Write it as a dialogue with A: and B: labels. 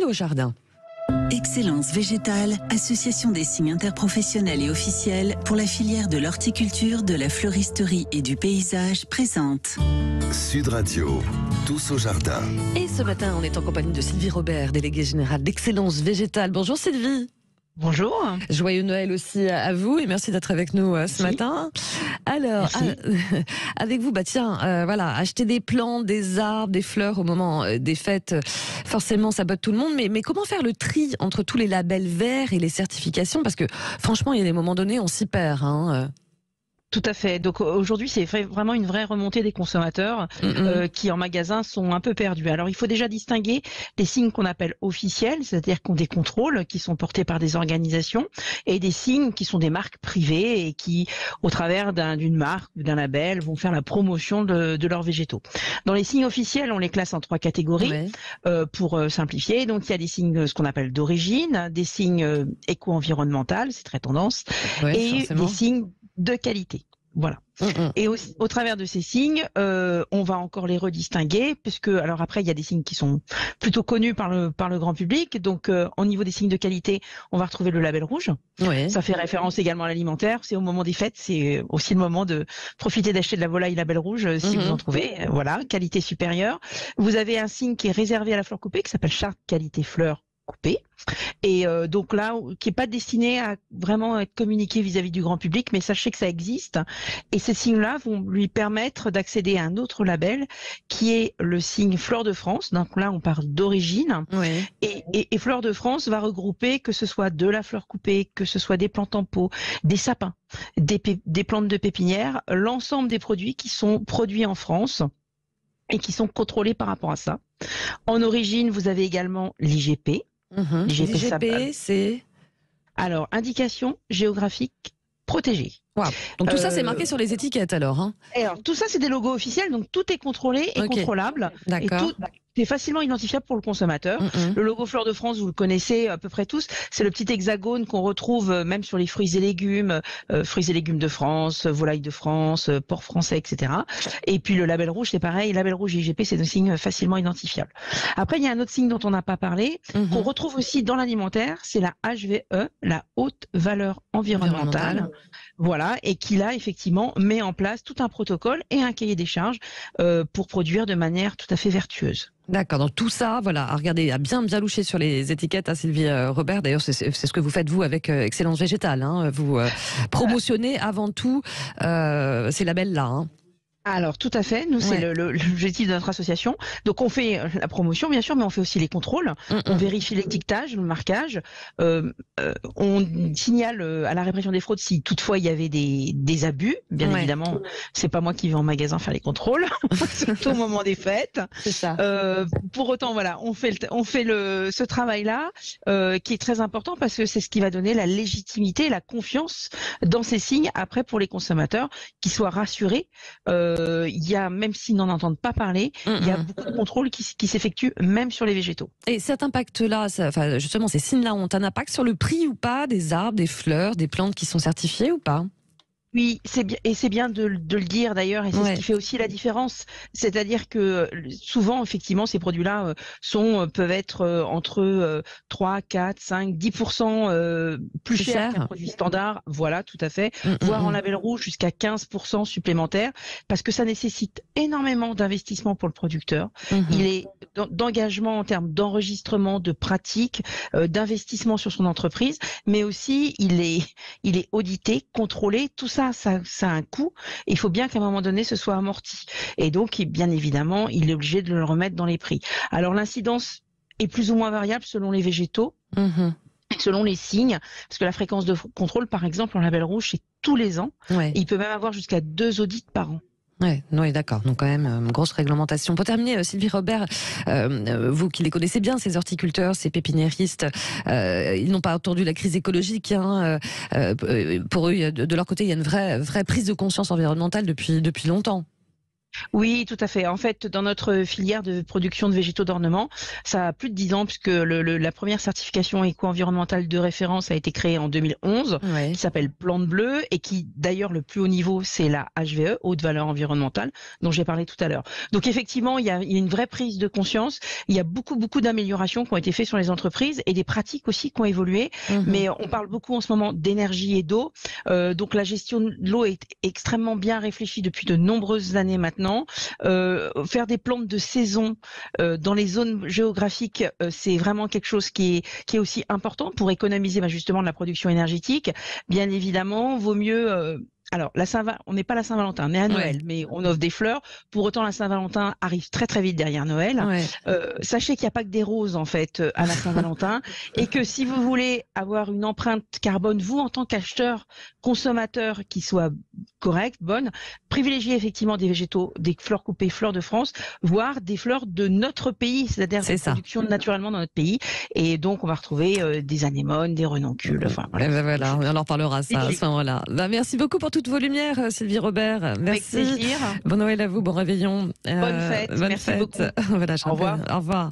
A: Cécile Aujardin.
B: Excellence végétale, association des signes interprofessionnels et officiels pour la filière de l'horticulture, de la fleuristerie et du paysage présente.
C: Sud Radio, tous au jardin.
A: Et ce matin, on est en compagnie de Sylvie Robert, déléguée générale d'Excellence végétale. Bonjour Sylvie.
D: Bonjour.
A: Joyeux Noël aussi à vous et merci d'être avec nous ce matin. Alors, avec vous, voilà, acheter des plantes, des arbres, des fleurs au moment des fêtes, forcément ça botte tout le monde, mais comment faire le tri entre tous les labels verts et les certifications? Parce que franchement, il y a des moments donnés, on s'y perd.
D: Tout à fait. Donc aujourd'hui, c'est vraiment une vraie remontée des consommateurs qui en magasin sont un peu perdus. Alors il faut déjà distinguer les signes qu'on appelle officiels, c'est-à-dire qu'on des contrôles qui sont portés par des organisations, et des signes qui sont des marques privées et qui, au travers d'une marque ou d'un label, vont faire la promotion de leurs végétaux. Dans les signes officiels, on les classe en 3 catégories pour simplifier. Donc il y a des signes, ce qu'on appelle d'origine, des signes éco-environnementaux, c'est très tendance, et
A: forcément.
D: des signes de qualité. Voilà. Et au travers de ces signes, on va encore les redistinguer, puisque alors après il y a des signes qui sont plutôt connus par le grand public. Donc au niveau des signes de qualité, on va retrouver le label rouge. Ça fait référence également à l'alimentaire. C'est au moment des fêtes, c'est aussi le moment de profiter d'acheter de la volaille label rouge si vous en trouvez. Voilà, qualité supérieure. Vous avez un signe qui est réservé à la fleur coupée, qui s'appelle charte qualité fleur coupée. Et donc là, qui est pas destiné à vraiment être communiqué vis-à-vis du grand public, mais sachez que ça existe. Et ces signes-là vont lui permettre d'accéder à un autre label qui est le signe Fleur de France. Donc là, on parle d'origine. Et Fleur de France va regrouper que ce soit de la fleur coupée, que ce soit des plantes en pot, des sapins, des plantes de pépinière, l'ensemble des produits qui sont produits en France et qui sont contrôlés par rapport à ça. En origine, vous avez également l'IGP.
A: L'IGP, c'est...
D: Alors, indication géographique protégée.
A: Wow. Donc tout ça, c'est marqué sur les étiquettes alors.
D: Alors, tout ça, c'est des logos officiels, donc tout est contrôlé et contrôlable.
A: D'accord.
D: Et tout est facilement identifiable pour le consommateur. Le logo Fleur de France, vous le connaissez à peu près tous. C'est le petit hexagone qu'on retrouve même sur les fruits et légumes de France, volailles de France, porc français, etc. Et puis le label rouge, c'est pareil. Label rouge IGP, c'est un signe facilement identifiable. Après, il y a un autre signe dont on n'a pas parlé, qu'on retrouve aussi dans l'alimentaire, c'est la HVE, la haute valeur environnementale. Voilà, et qui là, effectivement, met en place tout un protocole et un cahier des charges pour produire de manière tout à fait vertueuse.
A: D'accord, donc tout ça, voilà, à regarder, à bien loucher sur les étiquettes, à Sylvie Robert. D'ailleurs, c'est ce que vous faites vous avec Excellence végétale. Vous promotionnez avant tout ces labels-là.
D: Alors tout à fait, nous c'est l'objectif de notre association. Donc on fait la promotion bien sûr, mais on fait aussi les contrôles. On vérifie l'étiquetage, le marquage. On signale à la répression des fraudes si toutefois il y avait des abus. Bien évidemment, c'est pas moi qui vais en magasin faire les contrôles, surtout au moment des fêtes.
A: C'est ça.
D: Pour autant, voilà, on fait ce travail-là qui est très important parce que c'est ce qui va donner la légitimité et la confiance dans ces signes après pour les consommateurs, qui soient rassurés. Il y a, même s'ils n'en entendent pas parler, il y a beaucoup de contrôles qui s'effectuent même sur les végétaux.
A: Et cet impact-là, justement, ces signes-là ont un impact sur le prix ou pas des arbres, des fleurs, des plantes qui sont certifiées ou pas ?
D: Oui, c'est bien, et c'est bien de le dire d'ailleurs, et c'est ce qui fait aussi la différence. C'est-à-dire que souvent, effectivement, ces produits-là peuvent être entre 3, 4, 5, 10% plus chers qu'un produit standard. Voilà, tout à fait. Voire en label rouge jusqu'à 15% supplémentaire, parce que ça nécessite énormément d'investissement pour le producteur. Il est d'engagement en termes d'enregistrement, de pratique, d'investissement sur son entreprise, mais aussi il est audité, contrôlé, tout ça. Ça a un coût, et il faut bien qu'à un moment donné ce soit amorti. Et donc, bien évidemment, il est obligé de le remettre dans les prix. Alors l'incidence est plus ou moins variable selon les végétaux, selon les signes, parce que la fréquence de contrôle, par exemple, en label rouge, c'est tous les ans. Et il peut même avoir jusqu'à 2 audits par an.
A: Oui, d'accord. Donc quand même, une grosse réglementation. Pour terminer, Sylvie Robert, vous qui les connaissez bien, ces horticulteurs, ces pépiniéristes, ils n'ont pas entendu la crise écologique. Pour eux, de leur côté, il y a une vraie prise de conscience environnementale depuis longtemps.
D: Oui, tout à fait. En fait, dans notre filière de production de végétaux d'ornement, ça a plus de 10 ans puisque la première certification éco-environnementale de référence a été créée en 2011,
A: Ouais.
D: qui s'appelle Plante Bleue et qui, d'ailleurs, le plus haut niveau, c'est la HVE, haute valeur environnementale, dont j'ai parlé tout à l'heure. Donc, effectivement, il y a une vraie prise de conscience. Il y a beaucoup d'améliorations qui ont été faites sur les entreprises et des pratiques aussi qui ont évolué. Mais on parle beaucoup en ce moment d'énergie et d'eau. Donc, la gestion de l'eau est extrêmement bien réfléchie depuis de nombreuses années maintenant. Faire des plantes de saison dans les zones géographiques, c'est vraiment quelque chose qui est aussi important pour économiser justement de la production énergétique. Bien évidemment, vaut mieux alors, on n'est pas la Saint-Valentin, on est à Noël, mais on offre des fleurs. Pour autant, la Saint-Valentin arrive très très vite derrière Noël.
A: Ouais.
D: Sachez qu'il n'y a pas que des roses en fait à la Saint-Valentin, et que si vous voulez avoir une empreinte carbone, vous en tant qu'acheteur, consommateur, qui soit correcte, bonne, privilégiez effectivement des végétaux, des fleurs coupées, fleurs de France, voire des fleurs de notre pays, c'est-à-dire
A: C'est
D: des
A: ça.
D: productions naturellement dans notre pays. Et donc, on va retrouver des anémones, des renoncules. Enfin,
A: Eh ben voilà, on en reparlera ça à
D: Et-
A: ce moment-là. Merci beaucoup pour toutes vos lumières, Sylvie Robert.
D: Avec
A: Merci.
D: plaisir.
A: Bon Noël à vous, bon réveillon.
D: Bonne fête.
A: Bonne
D: Merci
A: fête.
D: beaucoup.
A: Voilà, je
D: Au revoir.
A: rappelle. Au revoir.